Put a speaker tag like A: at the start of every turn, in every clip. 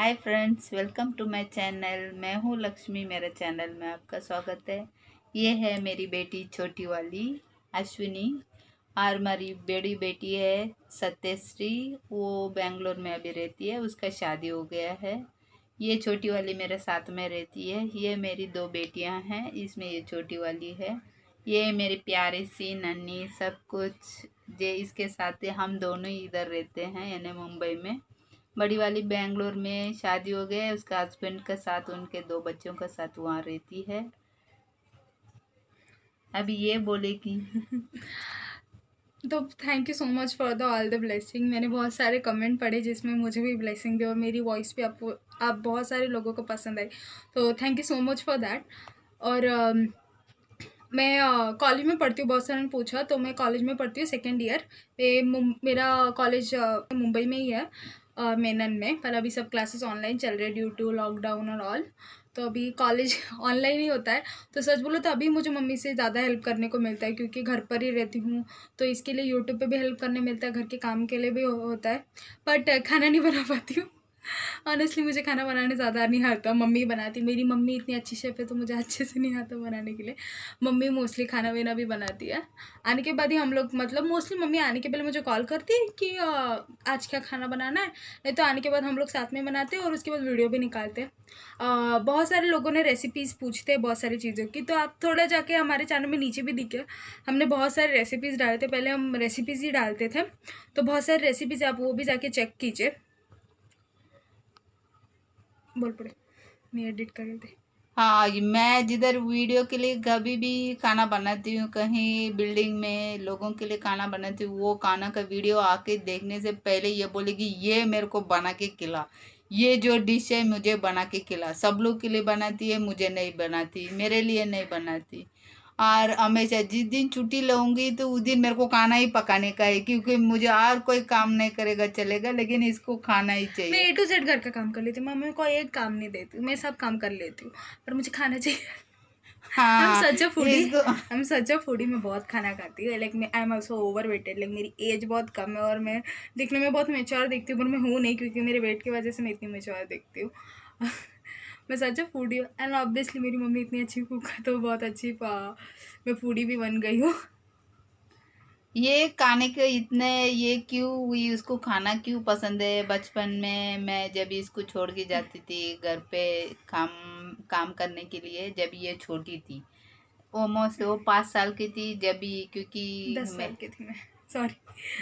A: Hi friends, welcome to my channel. मैं हूँ लक्ष्मी। मेरे चैनल में आपका स्वागत है। ये है मेरी बेटी छोटी वाली अश्विनी और हमारी बड़ी बेटी है सत्यश्री। वो बेंगलोर में अभी रहती है, उसका शादी हो गया है। ये छोटी वाली मेरे साथ में रहती है। ये मेरी दो बेटियां हैं, इसमें ये छोटी वाली है। ये मेरी प्यारी सी नन्ही सब कुछ जे इसके साथ हम दोनों ही इधर रहते हैं, यानी मुंबई में। बड़ी वाली बेंगलोर में शादी हो गया है, उसका हस्बैंड के साथ उनके दो बच्चों के साथ वहाँ रहती है। अभी ये बोलेगी।
B: तो thank you so much for the all the blessing. मैंने बहुत सारे कमेंट पढ़े जिसमें मुझे भी ब्लेसिंग दी और मेरी वॉइस भी आप बहुत सारे लोगों को पसंद आई, तो thank you so much for that. और मैं कॉलेज में पढ़ती हूँ। बहुत सारे ने पूछा, तो मैं कॉलेज में पढ़ती हूँ, सेकेंड ईयर। मेरा कॉलेज मुंबई में ही है, मेनन में। पर अभी सब क्लासेस ऑनलाइन चल रहे हैं ड्यू टू लॉकडाउन और ऑल। तो अभी कॉलेज ऑनलाइन ही होता है। तो सच बोलो तो अभी मुझे मम्मी से ज़्यादा हेल्प करने को मिलता है, क्योंकि घर पर ही रहती हूँ। तो इसके लिए यूट्यूब पे भी हेल्प करने मिलता है, घर के काम के लिए भी होता है। बट खाना नहीं बना पाती हूँ। ऑनेस्टली मुझे खाना बनाने ज़्यादा नहीं आता, मम्मी बनाती। मेरी मम्मी इतनी अच्छी शेफ़ है, तो मुझे अच्छे से नहीं आता बनाने के लिए। मम्मी मोस्टली खाना वाना भी बनाती है। आने के बाद ही हम लोग, मतलब मोस्टली मम्मी आने के पहले मुझे कॉल करती है कि आज क्या खाना बनाना है। नहीं तो आने के बाद हम लोग साथ में बनाते हैं और उसके बाद वीडियो भी निकालते हैं। बहुत सारे लोगों ने रेसिपीज़ पूछते हैं बहुत सारी चीज़ों की, तो आप थोड़ा जाके हमारे चैनल में नीचे भी दिखे, हमने बहुत सारे रेसिपीज़ डाले थे। पहले हम रेसिपीज़ ही डालते थे, तो बहुत सारी रेसिपीज़ आप वो भी जाके चेक कीजिए। बोल पड़े, मैं एडिट कर रहे थे।
A: हाँ, मैं जिधर वीडियो के लिए कभी भी खाना बनाती हूँ, कहीं बिल्डिंग में लोगों के लिए खाना बनाती हूँ, वो खाना का वीडियो आके देखने से पहले ये बोलेगी ये मेरे को बना के खिला, ये जो डिश है मुझे बना के खिला। सब लोग के लिए बनाती है, मुझे नहीं बनाती, मेरे लिए नहीं बनाती। और हमेशा जिस दिन छुट्टी लूँगी तो उस दिन मेरे को खाना ही पकाने का है, क्योंकि मुझे और कोई काम नहीं करेगा चलेगा, लेकिन इसको खाना ही
B: मैं
A: चाहिए।
B: ए टू जेड घर का काम कर लेती हूँ, मम्मी को एक काम नहीं देती हूँ, मैं सब काम कर लेती हूँ, पर मुझे खाना चाहिए। आई एम
A: हाँ,
B: सच अ फूडी।
A: इसको
B: I am such a foodie. मैं बहुत खाना खाती हूँ। लाइक मैं I am also over weighted. Like मेरी एज बहुत कम है और मैं दिखने में बहुत मेच्योर दिखती हूँ, पर मैं हूँ नहीं, क्योंकि मेरे वेट की वजह से मैं इतनी मेच्योर दिखती हूँ। मैं सच अ फूडी हूँ, एंड ऑब्वियसली मेरी मम्मी इतनी अच्छी कुक है, तो बहुत अच्छी मैं फूडी भी बन गई हूँ।
A: ये खाने के इतने ये क्यों, ये उसको खाना क्यों पसंद है? बचपन में मैं जब इसको छोड़ के जाती थी घर पे काम काम करने के लिए, जब ये छोटी थी, ऑलमोस्ट वो 5 साल की थी जब भी, क्योंकि
B: 10 साल
A: मैं
B: की थी मैं, सॉरी।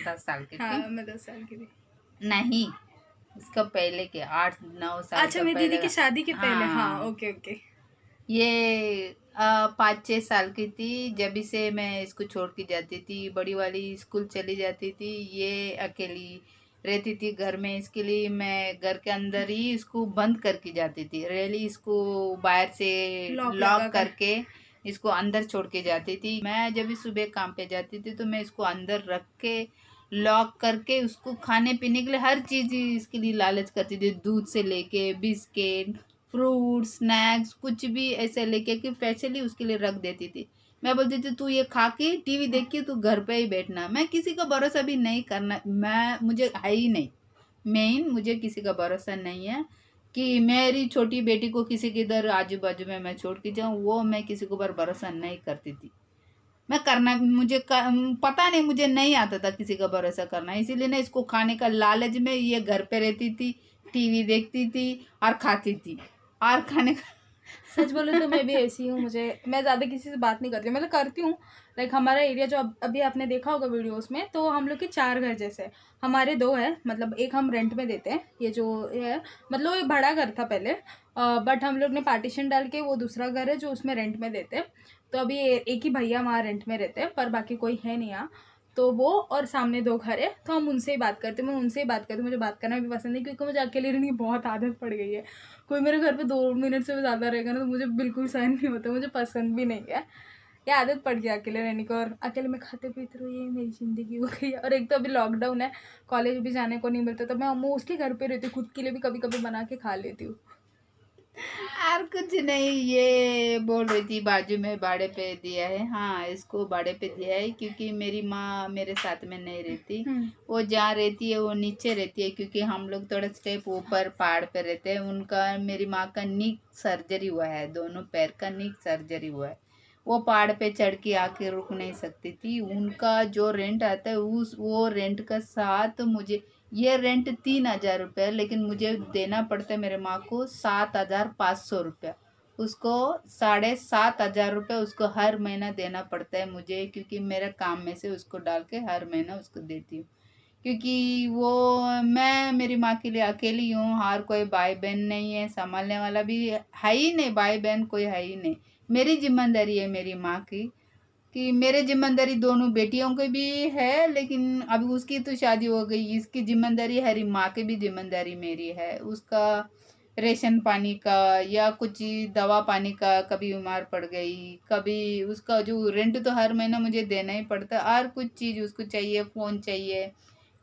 A: 10 साल की थी।
B: हाँ, मैं 10 साल की थी।
A: नहीं, इसका पहले के 8-9 साल
B: अच्छा,
A: का
B: मेरी दीदी
A: पहले
B: की
A: का।
B: शादी के पहले, हाँ,
A: हाँ,
B: ओके ओके।
A: ये 5-6 साल की थी जब इसे मैं इसको छोड़ के जाती थी। बड़ी वाली स्कूल चली जाती थी, ये अकेली रहती थी घर में। इसके लिए मैं घर के अंदर ही इसको बंद करके जाती थी, रैली इसको बाहर से
B: लॉक लगा
A: लॉक
B: कर।
A: करके इसको अंदर छोड़ के जाती थी। मैं जब भी सुबह काम पे जाती थी तो मैं इसको अंदर रख के लॉक करके उसको खाने पीने के लिए हर चीज़ इसके लिए लालच करती थी, दूध से लेके बिस्किट, फ्रूट, स्नैक्स, कुछ भी ऐसे लेके कि स्पेशली उसके लिए रख देती थी। मैं बोलती थी तू ये खा के टीवी देख के तू घर पे ही बैठना, मैं किसी का भरोसा भी नहीं करना, मैं मुझे है ही नहीं। मेन मुझे किसी का भरोसा नहीं है कि मेरी छोटी बेटी को किसी के इधर आजू बाजू में मैं छोड़ के जाऊँ, वो मैं किसी के ऊपर भरोसा नहीं करती थी। मैं करना मुझे पता नहीं, मुझे नहीं आता था किसी का भरोसा करना, इसीलिए ना इसको खाने का लालच में ये घर पे रहती थी, टीवी देखती थी और खाती थी और खाने का।
B: सच बोलूँ तो मैं भी ऐसी हूँ। मैं ज़्यादा किसी से बात नहीं करती, मतलब करती हूँ। लाइक हमारा एरिया जो अभी आपने देखा होगा वीडियोस में, तो हम लोग के 4 घर जैसे हैं। हमारे 2 है, मतलब एक हम रेंट में देते हैं, ये जो ये है, मतलब ये बड़ा घर था पहले। बट हम लोग ने पार्टीशन डाल के वो दूसरा घर है जो उसमें रेंट में देते हैं। तो अभी एक ही भैया वहाँ रेंट में रहते हैं, पर बाकी कोई है नहीं यहाँ। तो वो और सामने 2 घर है, तो हम उनसे ही बात करते हैं। मैं उनसे ही बात करती हूँ, मुझे बात करना भी पसंद है, क्योंकि मुझे अकेले रहने की बहुत आदत पड़ गई है। कोई मेरे घर पे 2 मिनट से भी ज़्यादा रहेगा ना, तो मुझे बिल्कुल सहन नहीं होता, मुझे पसंद भी नहीं है। ये आदत पड़ गया अकेले रहने को, और अकेले में खाते पीते रहो, ये मेरी ज़िंदगी हो गई है। और एक तो अभी लॉकडाउन है, कॉलेज भी जाने को नहीं मिलता, तो मैं मोस्टली घर पे रहती हूँ, खुद के लिए भी कभी कभी बना के खा लेती हूँ।
A: और कुछ नहीं, ये बोल रही थी बाजू में भाड़े पे दिया है। हाँ, इसको भाड़े पे दिया है क्योंकि मेरी माँ मेरे साथ में नहीं रहती। वो जहाँ रहती है वो नीचे रहती है, क्योंकि हम लोग थोड़ा स्टेप ऊपर पहाड़ पे रहते हैं। उनका, मेरी माँ का नी सर्जरी हुआ है, दोनों पैर का नी सर्जरी हुआ है। वो पहाड़ पे चढ़ के आके रुक नहीं सकती थी। उनका जो रेंट आता है उस वो रेंट का साथ मुझे, ये रेंट 3,000 रुपये, लेकिन मुझे देना पड़ता है मेरे माँ को 7,500 रुपया। उसको 7,500 रुपये उसको हर महीना देना पड़ता है मुझे, क्योंकि मेरे काम में से उसको डाल के हर महीना उसको देती हूँ। क्योंकि वो, मैं मेरी माँ के लिए अकेली हूँ, और कोई भाई बहन नहीं है, संभालने वाला भी है ही नहीं, भाई बहन कोई है ही नहीं। मेरी जिम्मेदारी है मेरी माँ की, कि मेरे जिम्मेदारी दोनों बेटियों की भी है, लेकिन अभी उसकी तो शादी हो गई, इसकी जिम्मेदारी हरी माँ की भी जिम्मेदारी मेरी है। उसका रेशन पानी का या कुछ दवा पानी का, कभी बीमार पड़ गई, कभी उसका जो रेंट तो हर महीना मुझे देना ही पड़ता है, और कुछ चीज़ उसको चाहिए, फ़ोन चाहिए,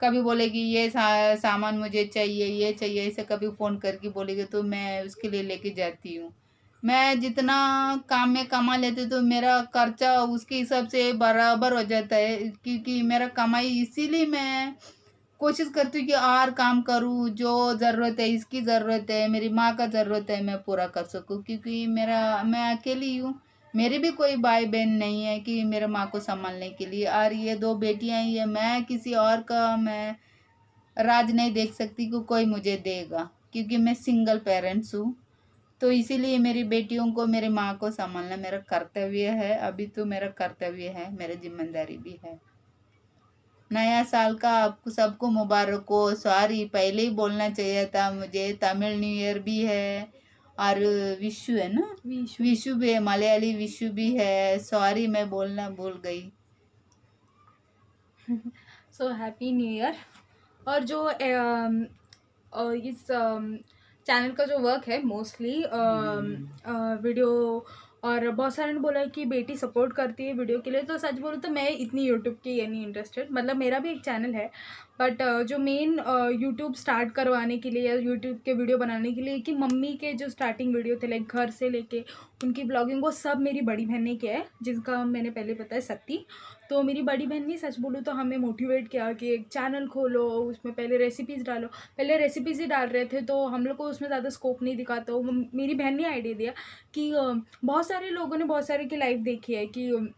A: कभी बोलेगी ये सामान मुझे चाहिए, ये चाहिए, ऐसे कभी फ़ोन करके बोलेगी तो मैं उसके लिए लेके जाती हूँ। मैं जितना काम में कमा लेती तो मेरा खर्चा उसके हिसाब से बराबर हो जाता है, क्योंकि मेरा कमाई, इसीलिए मैं कोशिश करती हूँ कि और काम करूँ, जो ज़रूरत है, इसकी ज़रूरत है, मेरी माँ का ज़रूरत है, मैं पूरा कर सकूँ, क्योंकि मैं अकेली हूँ। मेरे भी कोई भाई बहन नहीं है कि मेरे माँ को संभालने के लिए, और ये 2 बेटियाँ ही है। मैं किसी और का मैं राज नहीं देख सकती कि कोई मुझे देगा, क्योंकि मैं सिंगल पेरेंट्स हूँ। तो इसीलिए मेरी बेटियों को, मेरी माँ को संभालना मेरा कर्तव्य है। अभी तो मेरा कर्तव्य है, मेरी जिम्मेदारी भी है। नया साल का आपको सबको मुबारक हो। सॉरी, पहले ही बोलना चाहिए था मुझे। तमिल न्यू ईयर भी है और विशु है ना,
B: विशु।
A: विशु भी है, मलयाली विशु भी है। सॉरी, मैं बोलना भूल गई।
B: So happy new year. और जो इस चैनल का जो वर्क है मोस्टली वीडियो, और बहुत सारे ने बोला है कि बेटी सपोर्ट करती है वीडियो के लिए। तो सच बोलूँ तो मैं इतनी यूट्यूब की ये नहीं इंटरेस्टेड, मतलब मेरा भी एक चैनल है, बट जो मेन यूट्यूब स्टार्ट करवाने के लिए या यूट्यूब के वीडियो बनाने के लिए, कि मम्मी के जो स्टार्टिंग वीडियो थे लाइक घर से लेके उनकी ब्लॉगिंग, वो सब मेरी बड़ी बहन ने किया है, जिसका मैंने पहले बताया सत्ती। तो मेरी बड़ी बहन ने, सच बोलूँ तो, हमें मोटिवेट किया कि एक चैनल खोलो, उसमें पहले रेसिपीज़ डालो। पहले रेसिपीज़ ही डाल रहे थे तो हम लोग को उसमें ज़्यादा स्कोप नहीं दिखा। तो मेरी बहन ने आइडिया दिया कि बहुत सारे लोगों ने बहुत सारे की लाइफ देखी है, कि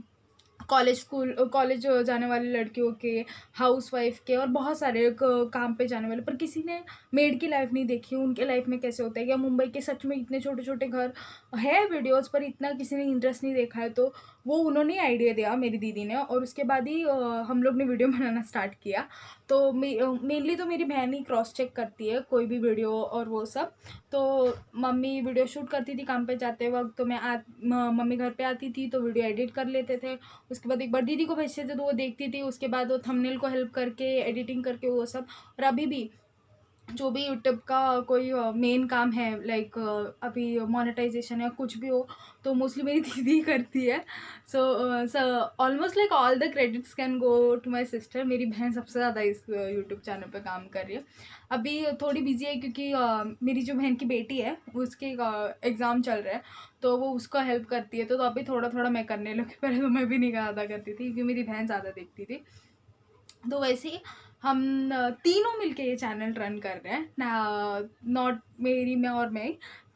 B: कॉलेज जाने वाले लड़कियों के, हाउसवाइफ के, और बहुत सारे काम पे जाने वाले, पर किसी ने मेड की लाइफ नहीं देखी, उनके लाइफ में कैसे होता है। या मुंबई के सच में इतने छोटे छोटे घर है वीडियोस पर, इतना किसी ने इंटरेस्ट नहीं देखा है। तो वो उन्होंने आइडिया दिया मेरी दीदी ने, और उसके बाद ही हम लोग ने वीडियो बनाना स्टार्ट किया। तो मेनली तो मेरी बहन ही क्रॉस चेक करती है कोई भी वीडियो और वो सब। तो मम्मी वीडियो शूट करती थी काम पे जाते वक्त, तो मम्मी घर पे आती थी तो वीडियो एडिट कर लेते थे। उसके बाद एक बार दीदी को भेजते थे तो वो देखती थी, उसके बाद वो थंबनेल को हेल्प करके, एडिटिंग करके, वो सब। और अभी भी जो भी यूट्यूब का कोई मेन काम है, लाइक अभी मोनेटाइजेशन या कुछ भी हो, तो मोस्टली मेरी दीदी करती है। So almost like all the credits can go to my sister. मेरी बहन सबसे ज़्यादा इस यूट्यूब चैनल पे काम कर रही है। अभी थोड़ी बिजी है क्योंकि मेरी जो बहन की बेटी है उसके एग्ज़ाम चल रहा है, तो वो उसको हेल्प करती है। तो अभी थोड़ा थोड़ा मैं करने लगी, पहले तो मैं भी नहीं ज़्यादा करती थी क्योंकि मेरी बहन ज़्यादा देखती थी। तो वैसे ही हम तीनों मिलके ये चैनल रन कर रहे हैं ना, नॉट मेरी, मैं और मैं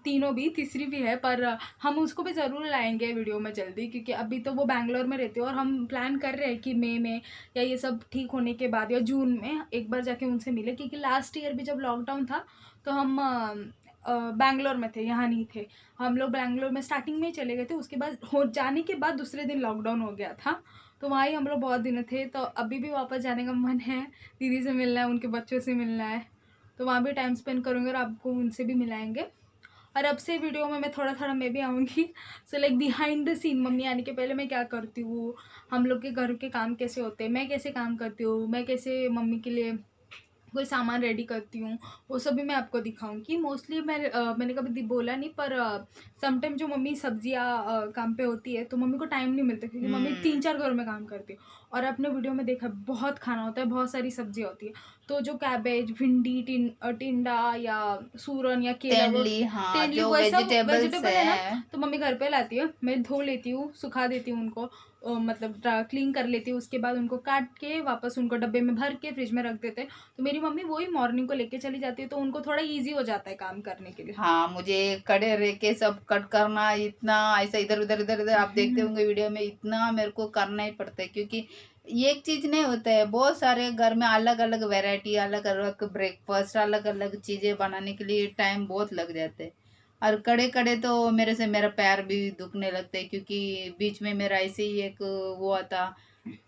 B: तीनों भी, तीसरी भी है, पर हम उसको भी ज़रूर लाएंगे वीडियो में जल्दी, क्योंकि अभी तो वो बैंगलोर में रहती है और हम प्लान कर रहे हैं कि मई में या ये सब ठीक होने के बाद या जून में एक बार जाके उनसे मिले। क्योंकि लास्ट ईयर भी जब लॉकडाउन था तो हम बैंगलोर में थे, यहाँ नहीं थे। हम लोग बैंगलोर में स्टार्टिंग में ही चले गए थे, उसके बाद हो जाने के बाद दूसरे दिन लॉकडाउन हो गया था, तो वहाँ ही हम लोग बहुत दिन थे। तो अभी भी वापस जाने का मन है, दीदी से मिलना है, उनके बच्चों से मिलना है, तो वहाँ भी टाइम स्पेंड करूँगी और आपको उनसे भी मिलाएंगे। और अब से वीडियो में मैं थोड़ा थोड़ा मैं भी आऊँगी। So like behind the scene, mummy आने के पहले मैं क्या करती हूँ, हम लोग के घर के काम कैसे होते हैं, मैं कैसे काम करती हूँ, मैं कैसे मम्मी के लिए कोई सामान रेडी करती हूँ, वो सब भी मैं आपको दिखाऊंगी। मोस्टली मैंने कभी बोला नहीं, पर समटाइम जो मम्मी सब्जियाँ काम पे होती है तो मम्मी को टाइम नहीं मिलता, क्योंकि मम्मी 3-4 घरों में काम करती है और आपने वीडियो में देखा बहुत खाना होता है, बहुत सारी सब्जियाँ होती है, तो जो कैबेज, भिंडी, टिंडा या सूरन या केला, वो
A: तेनली, हाँ,
B: तेनली,
A: जो
B: वो सब
A: वेजिटेबल्स
B: वेजिटेबल है ना,
A: है।
B: तो मम्मी घर पे लाती है, मैं धो लेती हूँ, सुखा देती हूँ उनको, मतलब क्लीन कर लेती हूँ, उसके बाद उनको काट के वापस उनको डब्बे में भर के फ्रिज में रख देते हैं। तो मेरी मम्मी वही मॉर्निंग को लेके चली जाती है, तो उनको थोड़ा ईजी हो जाता है काम करने के लिए।
A: हाँ, मुझे खड़े रह के सब कट करना, इतना ऐसा इधर उधर इधर उधर आप देखते होंगे वीडियो में, इतना मेरे को करना ही पड़ता है, क्योंकि ये एक चीज नहीं होता है, बहुत सारे घर में अलग अलग वैरायटी, अलग अलग ब्रेकफास्ट, अलग अलग चीजें बनाने के लिए टाइम बहुत लग जाते हैं। और कड़े कड़े तो मेरे से मेरा पैर भी दुखने लगता है, क्योंकि बीच में मेरा ऐसे ही एक वो आता,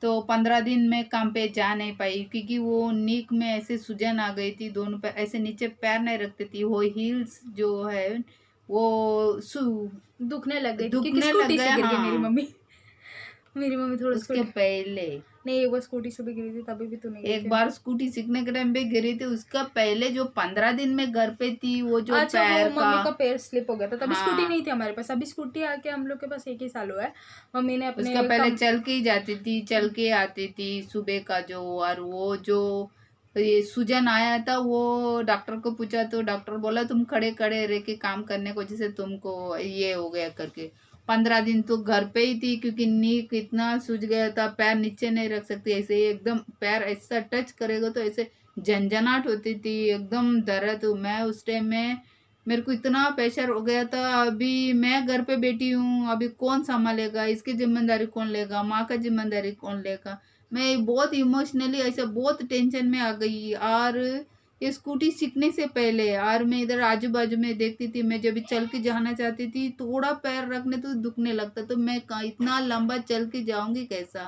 A: तो 15 दिन में काम पे जा नहीं पाई, क्योंकि वो नीक में ऐसे सूजन आ गई थी, दोनों पैर ऐसे नीचे पैर नहीं रखती थी, वो हील्स जो है वो सु
B: दुखने लग गई क्योंकि
A: दुखने लग
B: स्कूटी से
A: गए।
B: गिर गई मेरी
A: हाँ,
B: मम्मी। मेरी मम्मी थोड़ा
A: उसके
B: स्कूटी,
A: पहले
B: नहीं एक बार स्कूटी से भी गिरी थी, तभी भी तो नहीं गई
A: एक
B: थी।
A: बार स्कूटी सीखने के टाइम पे गिरी थी, उसका पहले जो 15 दिन में घर पे थी, वो जो
B: अच्छा, वो
A: पैर का,
B: मम्मी का पैर स्लिप हो गया था, तभी स्कूटी
A: हाँ,
B: नहीं थी हमारे पास, अभी स्कूटी आके हम लोग के पास 1 ही साल हुआ है। मम्मी ने
A: उसका
B: अपने
A: पहले
B: कम
A: चल के ही जाती थी, चल के आती थी सुबह का जो, और वो जो ये सूजन आया था, वो डॉक्टर को पूछा तो डॉक्टर बोला तुम खड़े खड़े रह के काम करने को जैसे तुमको ये हो गया करके। 15 दिन तो घर पे ही थी, क्योंकि नीक इतना सूज गया था, पैर नीचे नहीं रख सकती, ऐसे ही एकदम पैर ऐसा टच करेगा तो ऐसे झंझनाहट होती थी, एकदम दर्द। मैं उस टाइम में मेरे को इतना प्रेशर हो गया था, अभी मैं घर पे बैठी हूँ, अभी कौन संभालेगा, इसकी जिम्मेदारी कौन लेगा, माँ का जिम्मेदारी कौन लेगा। मैं बहुत इमोशनली ऐसे बहुत टेंशन में आ गई। और ये स्कूटी सीखने से पहले और मैं इधर आजू बाजू में देखती थी, मैं जब चल के जाना चाहती थी, थोड़ा पैर रखने तो दुखने लगता, तो मैं इतना लंबा चल के जाऊंगी कैसा,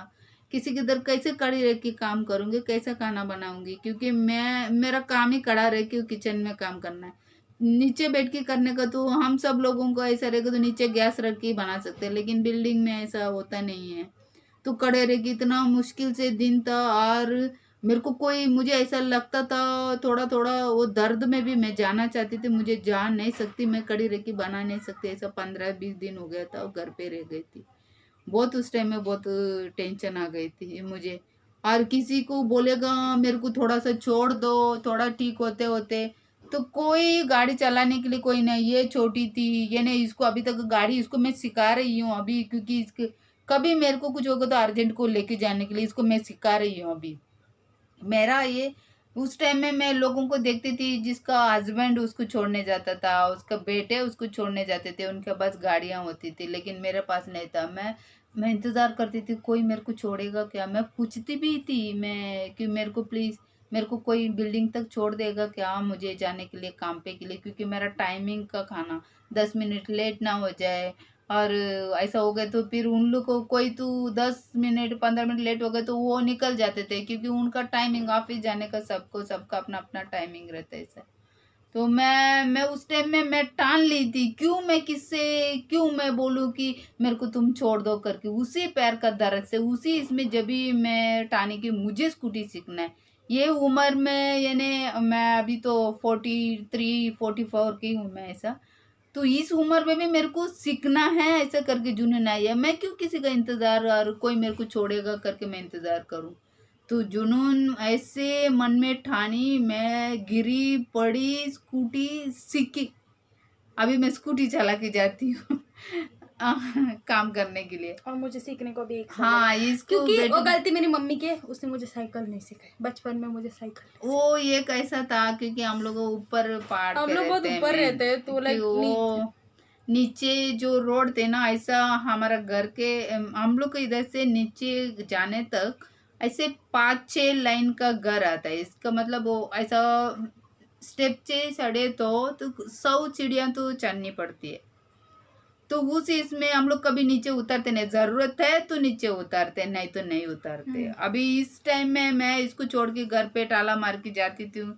A: किसी के इधर कैसे खड़ी रह के काम करूंगी, कैसा खाना बनाऊंगी, क्योंकि मैं मेरा काम ही खड़ा रह के किचन में काम करना है। नीचे बैठ के करने का तो हम सब लोगों को ऐसा रहेगा तो नीचे गैस रख के ही बना सकते हैं, लेकिन बिल्डिंग में ऐसा होता नहीं है। तो खड़े रह के इतना मुश्किल से दिन था, और मेरे को कोई, मुझे ऐसा लगता था थोड़ा थोड़ा वो दर्द में भी मैं जाना चाहती थी, मुझे जा नहीं सकती, मैं खड़ी रह के बना नहीं सकती, ऐसा 15-20 दिन हो गया था और घर पे रह गई थी। बहुत उस टाइम में बहुत टेंशन आ गई थी मुझे। और किसी को बोलेगा मेरे को थोड़ा सा छोड़ दो, थोड़ा ठीक होते होते, तो कोई गाड़ी चलाने के लिए कोई नहीं, ये छोटी थी, ये नहीं, इसको अभी तक गाड़ी इसको मैं सिखा रही हूँ अभी, क्योंकि इसके कभी मेरे को कुछ होगा तो अर्जेंट को लेके जाने के लिए इसको मैं सिखा रही हूँ अभी। मेरा ये उस टाइम में मैं लोगों को देखती थी जिसका हस्बैंड उसको छोड़ने जाता था, उसका बेटे उसको छोड़ने जाते थे, उनके पास गाड़ियां होती थी, लेकिन मेरे पास नहीं था। मैं इंतजार करती थी कोई मेरे को छोड़ेगा क्या, मैं पूछती भी थी मैं कि मेरे को प्लीज, मेरे को कोई बिल्डिंग तक छोड़ देगा क्या मुझे जाने के लिए काम पे के लिए, क्योंकि मेरा टाइमिंग का खाना 10 मिनट लेट ना हो जाए। और ऐसा हो गया तो फिर उन लोग को कोई तो 10 मिनट 15 मिनट लेट हो गए तो वो निकल जाते थे, क्योंकि उनका टाइमिंग ऑफिस जाने का सबको सबका अपना अपना टाइमिंग रहता है ऐसा। तो मैं उस टाइम में मैं ठान ली थी, क्यों मैं किससे, क्यों मैं बोलूँ कि मेरे को तुम छोड़ दो करके, उसी पैर का दर्द से, उसी इसमें जब भी मैं ठानी कि मुझे स्कूटी सीखना है। ये उम्र में यानी मैं अभी तो 43-44 की हूँ मैं ऐसा, तो इस उम्र में भी मेरे को सीखना है ऐसा करके जुनून आई है, मैं क्यों किसी का इंतजार और कोई मेरे को छोड़ेगा करके मैं इंतजार करूं। तो जुनून ऐसे मन में ठानी, मैं गिरी पड़ी, स्कूटी सीखी, अभी मैं स्कूटी चला के जाती हूँ काम करने के लिए।
B: और मुझे सीखने को भी 1 साल लगा,
A: हाँ, इसको
B: क्योंकि वो
A: बेटे,
B: गलती मेरी मम्मी की है, उसने मुझे साइकिल नहीं सिखाई बचपन में, मुझे साइकिल नहीं
A: वो ये कैसा था, क्योंकि हम लोग ऊपर पहाड़
B: सिखाई। हम
A: पे
B: लोग बहुत
A: रहते हैं
B: ऊपर
A: मेन,
B: रहते हैं, तो
A: कि
B: लाइक नीचे।
A: वो नीचे जो रोड थे ना, ऐसा हमारा घर के हम लोग के इधर से नीचे जाने तक ऐसे 5-6 लाइन का घर आता है, इसका मतलब वो ऐसा स्टेप से चढ़े तो 100 सीढ़ियाँ तो चढ़नी पड़ती है। तो उस इसमें हम लोग कभी नीचे उतरते नहीं, जरूरत है तो नीचे उतरते, नहीं तो नहीं उतरते। अभी इस टाइम में मैं इसको छोड़ के घर पे टाला मार के जाती थी,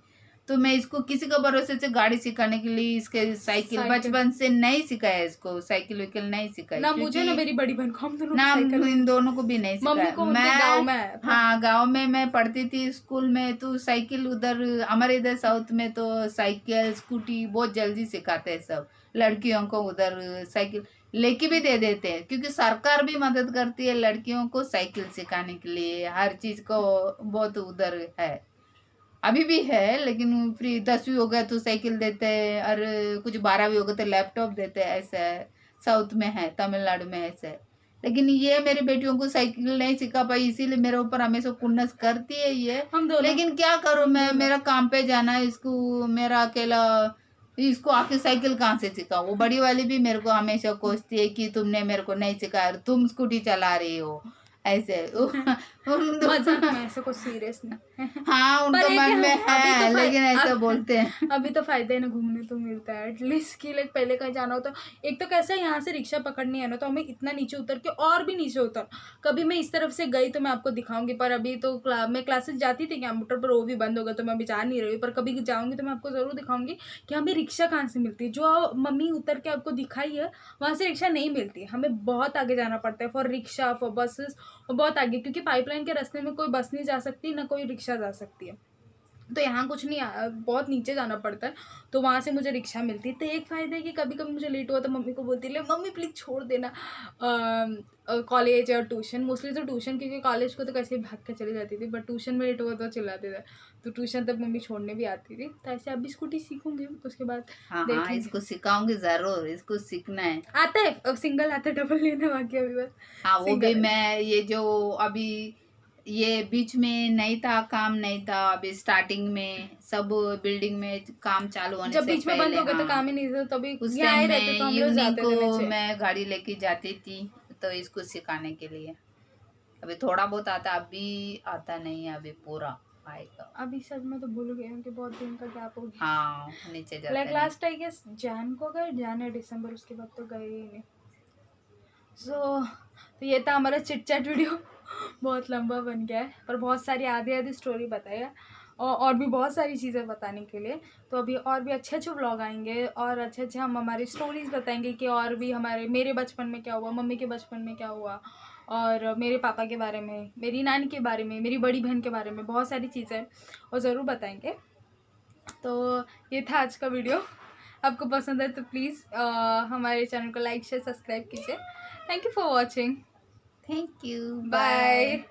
A: तो मैं इसको किसी का भरोसे से गाड़ी सिखाने के लिए, इसके साइकिल
B: साइकिल
A: बचपन से नहीं सिखाया, इसको साइकिल वाइकिल नहीं सिखाई,
B: ना मुझे, ना
A: क्योंकि
B: मेरी बड़ी बहन को, हम दोनों
A: ना
B: को साइकिल
A: इन दोनों को भी नहीं
B: मम्मी
A: सिखाया।
B: को उनके गांव
A: मैं,
B: में आया था।
A: हाँ, गांव में मैं पढ़ती थी स्कूल में, तो साइकिल उधर हमारे इधर साउथ में तो साइकिल स्कूटी बहुत जल्दी सिखाते हैं सब लड़कियों को उधर साइकिल, लेके भी दे देते हैं, क्योंकि सरकार भी मदद करती है लड़कियों को साइकिल सिखाने के लिए, हर चीज को बहुत उधर है, अभी भी है, लेकिन फ्री 10वीं हो गया तो साइकिल देते हैं, और कुछ 12वीं हो गए तो लैपटॉप देते हैं, ऐसा है। साउथ में है, तमिलनाडु में ऐसा है। लेकिन ये मेरी बेटियों को साइकिल नहीं सिखा पाई, इसीलिए मेरे ऊपर हमेशा कुन्नस करती है ये।
B: हम दोनों
A: लेकिन क्या करूं
B: हम
A: मैं,
B: दोनों
A: मेरा काम पे जाना है, इसको मेरा अकेला, इसको आके साइकिल कहाँ से सिखाऊं। वो बड़ी वाली भी मेरे को हमेशा कोसती है कि तुमने मेरे को नहीं सिखाया, तुम स्कूटी चला रही हो, ऐसे
B: मजाक में, ऐसा कुछ सीरियस नहीं।
A: हाँ,
B: पर
A: उनके
B: एक
A: मन
B: है,
A: में
B: अभी
A: है,
B: तो
A: लेकिन ऐसा बोलते हैं।
B: अभी तो फायदा है ना, घूमने तो मिलता है एटलीस्ट कि लाइक पहले कहीं जाना हो तो एक तो कैसा है, यहाँ से रिक्शा पकड़नी है ना, तो हमें इतना नीचे उतर के और भी नीचे उतर, कभी मैं इस तरफ से गई तो मैं आपको दिखाऊंगी, पर अभी तो मैं क्लासेस जाती थी कंप्यूटर पर, वो भी बंद हो गया तो मैं अभी जा नहीं रही, पर कभी जाऊंगी तो मैं आपको ज़रूर दिखाऊंगी कि हमें रिक्शा कहाँ से मिलती है। जो मम्मी उतर के आपको दिखाई है वहाँ से रिक्शा नहीं मिलती, हमें बहुत आगे जाना पड़ता है फॉर रिक्शा, फॉर बसेस, और बहुत आगे, क्योंकि पाइपलाइन के रास्ते में कोई बस नहीं जा सकती ना कोई रिक्शा जा सकती है, तो यहाँ कुछ नहीं, बहुत नीचे जाना पड़ता है, तो वहाँ से मुझे रिक्शा मिलती है। तो एक फ़ायदा है कि कभी कभी मुझे लेट हुआ तो मम्मी को बोलती है, मम्मी प्लीज़ छोड़ देना कॉलेज और ट्यूशन, मोस्टली तो ट्यूशन, क्योंकि कॉलेज को तो कैसे भाग के चली जाती थी, बट ट्यूशन में लेट हुआ तो चिल्लाते थे, तो ट्यूशन तक मम्मी छोड़ने भी आती थी। तो ऐसे अभी स्कूटी सीखूंगी, उसके बाद
A: हाँ,
B: देखेंगे।
A: इसको सिखाऊंगी जरूर, इसको सीखना है।
B: आता है, अब सिंगल आता है, डबल लेना बाकी अभी बस।
A: हाँ, वो भी
B: सिंगल है।
A: मैं, ये जो अभी ये बीच में नहीं था, काम नहीं था, अभी स्टार्टिंग में सब बिल्डिंग में काम चालू होने
B: जब
A: से
B: बीच में बंद
A: पहले,
B: हो गया तो
A: हाँ,
B: काम ही नहीं था, तभी
A: उस
B: यहाँ
A: टाइम
B: आए
A: में
B: रहते तो हम लोग
A: इवनिंग
B: जाते थे
A: को
B: नीचे।
A: मैं गाड़ी लेके जाती थी, तो इसको सिखाने के लिए। अभी थोड़ा बहुत आता, अभी आता नहीं है, अभी पूरा आएगा।
B: अभी सच में तो भूल गई हूँ कि बहुत दिन का गैप हो गया।
A: हाँ, नीचे जाते
B: लाइक
A: नहीं।
B: लास्ट आई गेस जैन को गए, जैन या दिसंबर, उसके बाद तो गए ही नहीं। तो ये था हमारा चिट चैट वीडियो। बहुत लंबा बन गया है, पर बहुत सारी आधी आधी स्टोरी बताई है, और भी बहुत सारी चीज़ें बताने के लिए। तो अभी और भी अच्छे अच्छे व्लॉग आएंगे, और अच्छे अच्छे हम हमारी स्टोरीज बताएंगे कि और भी हमारे, मेरे बचपन में क्या हुआ, मम्मी के बचपन में क्या हुआ, और मेरे पापा के बारे में, मेरी नानी के बारे में, मेरी बड़ी बहन के बारे में, बहुत सारी चीज़ें और ज़रूर बताएंगे। तो ये था आज का वीडियो। आपको पसंद है तो प्लीज़ हमारे चैनल को लाइक शेयर सब्सक्राइब कीजिए। Thank you for watching.
A: Thank you,
B: bye.